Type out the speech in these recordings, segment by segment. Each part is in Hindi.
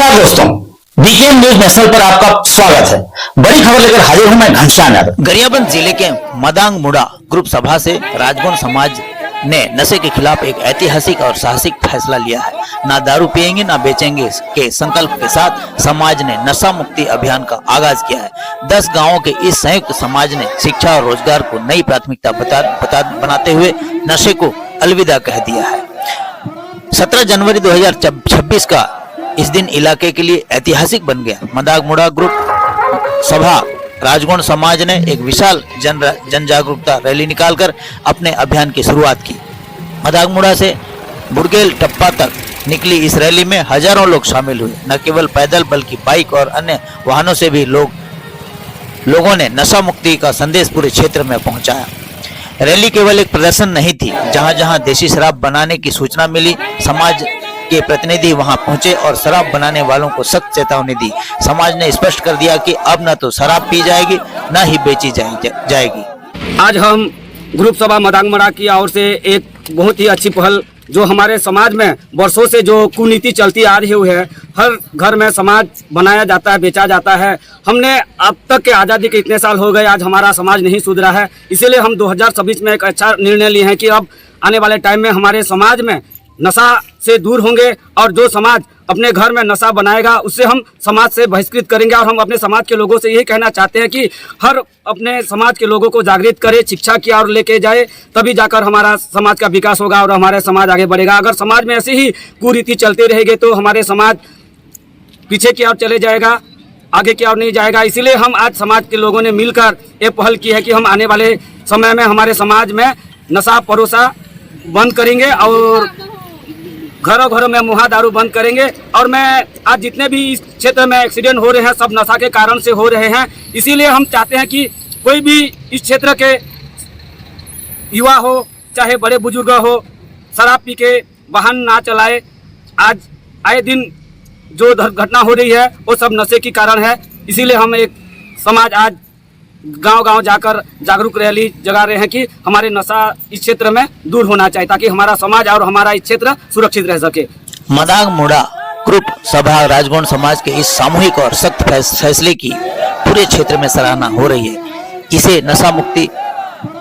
नमस्कार दोस्तों, बीकेएम न्यूज नेशनल पर आपका स्वागत है। बड़ी खबर लेकर हाजिर हूं मैं घनश्याम यादव। गरियाबंद जिले के मदांग मुड़ा ग्रुप सभा से राजगुण समाज ने नशे के खिलाफ एक ऐतिहासिक और साहसिक फैसला लिया है। ना दारू पिएंगे ना बेचेंगे के संकल्प के साथ समाज ने नशा मुक्ति अभियान का आगाज किया है। 10 गांवों के इस संयुक्त समाज ने शिक्षा और रोजगार को नई प्राथमिकता बनाते हुए नशे को अलविदा कह दिया है। 17 जनवरी 2026 का इस दिन इलाके के लिए ऐतिहासिक बन गया। मदांग मुड़ा ग्रुप सभा राजगुण समाज ने एक विशाल जन जागरूकता रैली निकालकर अपने अभियान की शुरुआत की। मदांग मुड़ा से बुड़गेल टप्पा तक निकली इस रैली में हजारों लोग शामिल हुए। न केवल पैदल बल्कि बाइक और अन्य वाहनों से भी लोगों ने नशा मुक्ति का संदेश पूरे क्षेत्र में पहुंचाया। रैली केवल एक प्रदर्शन नहीं थी। जहां जहां देशी शराब बनाने की सूचना मिली, समाज के प्रतिनिधि वहां पहुंचे और शराब बनाने वालों को सख्त चेतावनी दी। समाज ने स्पष्ट कर दिया कि अब न तो शराब पी जाएगी न ही बेची जाएगी। आज हम ग्रुप सभा मदांग मुड़ा की ओर से एक बहुत ही अच्छी पहल, जो हमारे समाज में वर्षों से जो कुनीति चलती आ रही है, हर घर में समाज बनाया जाता है, बेचा जाता है। हमने अब तक के आज़ादी के इतने साल हो गए, आज हमारा समाज नहीं सुधरा है। इसीलिए हम 2026 में एक अच्छा निर्णय लिए हैं कि अब आने वाले टाइम में हमारे समाज में नशा से दूर होंगे और जो समाज अपने घर में नशा बनाएगा उससे हम समाज से बहिष्कृत करेंगे। और हम अपने समाज के लोगों से यही कहना चाहते हैं कि हर अपने समाज के लोगों को जागृत करे, शिक्षा की ओर लेके जाए, तभी जाकर हमारा समाज का विकास होगा और हमारे समाज आगे बढ़ेगा। अगर समाज में ऐसे ही कुरीति चलते रहेगी तो हमारे समाज पीछे की ओर चले जाएगा, आगे की ओर नहीं जाएगा। इसीलिए हम आज समाज के लोगों ने मिलकर ये पहल की है कि हम आने वाले समय में हमारे समाज में नशा परोसा बंद करेंगे और घरों घरों में मुहा दारू बंद करेंगे। और मैं आज जितने भी इस क्षेत्र में एक्सीडेंट हो रहे हैं सब नशा के कारण से हो रहे हैं। इसीलिए हम चाहते हैं कि कोई भी इस क्षेत्र के युवा हो चाहे बड़े बुजुर्ग हो, शराब पी के वाहन ना चलाए। आज आए दिन जो घटना हो रही है वो सब नशे के कारण है। इसीलिए हम एक समाज आज गांव-गांव जाकर जागरूक रैली जगा रहे हैं कि हमारे नशा इस क्षेत्र में दूर होना चाहिए ताकि हमारा समाज और हमारा इस क्षेत्र सुरक्षित रह सके। मदांग मुड़ा ग्रुप सभा राजगुण समाज के इस सामूहिक और सख्त फैसले की पूरे क्षेत्र में सराहना हो रही है। इसे नशा मुक्ति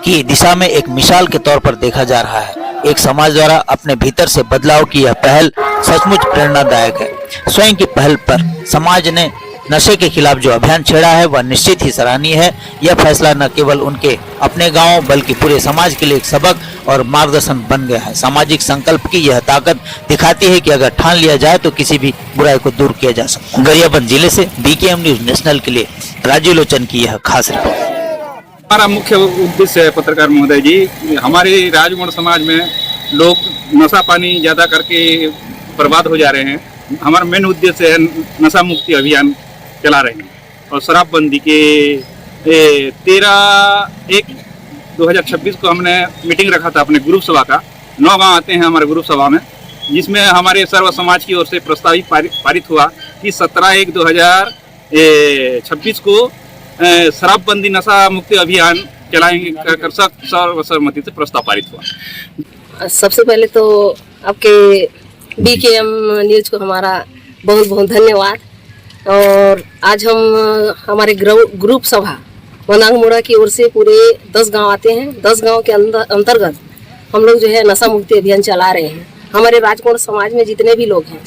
की दिशा में एक मिसाल के तौर पर देखा जा रहा है। एक समाज द्वारा अपने भीतर से बदलाव की यह पहल सचमुच प्रेरणादायक है। स्वयं की पहल पर समाज ने नशे के खिलाफ जो अभियान छेड़ा है वह निश्चित ही सराहनीय है। यह फैसला न केवल उनके अपने गांव बल्कि पूरे समाज के लिए एक सबक और मार्गदर्शन बन गया है। सामाजिक संकल्प की यह ताकत दिखाती है कि अगर ठान लिया जाए तो किसी भी बुराई को दूर किया जा सकता है। गरियाबंद जिले से बीकेएम न्यूज नेशनल के लिए राजीव लोचन की यह खास रिपोर्ट। हमारा मुख्य उद्देश्य है पत्रकार महोदय जी, हमारे राजगुण समाज में लोग नशा पानी ज्यादा करके बर्बाद हो जा रहे हैं। हमारा मेन उद्देश्य है नशा मुक्ति अभियान चला रहे हैं और शराबबंदी के 13/1/2026 को हमने मीटिंग रखा था अपने ग्रुप सभा का। 9 गांव आते हैं हमारे ग्रुप सभा में, जिसमें हमारे सर्व समाज की ओर से प्रस्तावित पारित हुआ कि 17/1/2026 को शराबबंदी नशा मुक्ति अभियान चलाएंगे कर सर्वसम्मति से प्रस्ताव पारित हुआ। सबसे पहले तो आपके बीकेएम न्यूज को हमारा बहुत बहुत धन्यवाद। और आज हम हमारे ग्रुप सभा मदांग मुड़ा की ओर से पूरे 10 गांव आते हैं। 10 गांव के अंतर्गत हम लोग जो है नशा मुक्ति अभियान चला रहे हैं। हमारे राजगुण समाज में जितने भी लोग हैं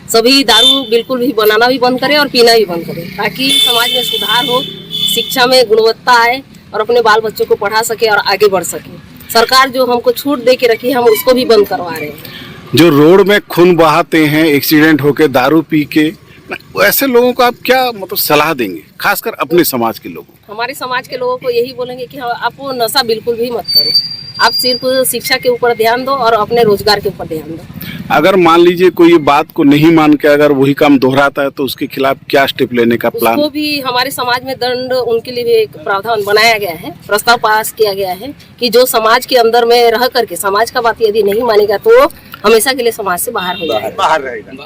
सभी दारू बिल्कुल भी बनाना भी बंद करें और पीना भी बंद करें ताकि समाज में सुधार हो, शिक्षा में गुणवत्ता आए और अपने बाल बच्चों को पढ़ा सके और आगे बढ़ सके। सरकार जो हमको छूट दे के रखी है हम उसको भी बंद करवा रहे हैं। जो रोड में खून बहाते हैं एक्सीडेंट होके दारू पी के, ऐसे लोगों को आप क्या मतलब सलाह देंगे, खासकर अपने समाज के लोगों? हमारे समाज के लोगों को यही बोलेंगे कि आप वो नशा बिल्कुल भी मत करो। आप सिर्फ शिक्षा के ऊपर ध्यान दो और अपने रोजगार के ऊपर ध्यान दो। अगर मान लीजिए कोई बात को नहीं मान के अगर वही काम दोहराता है तो उसके खिलाफ क्या स्टेप लेने का प्लान? उसको भी हमारे समाज में दंड उनके लिए भी एक प्रावधान बनाया गया है, प्रस्ताव पास किया गया है कि जो समाज के अंदर में रह करके समाज का बात यदि नहीं मानेगा तो हमेशा के लिए समाज से बाहर हो जाएगा।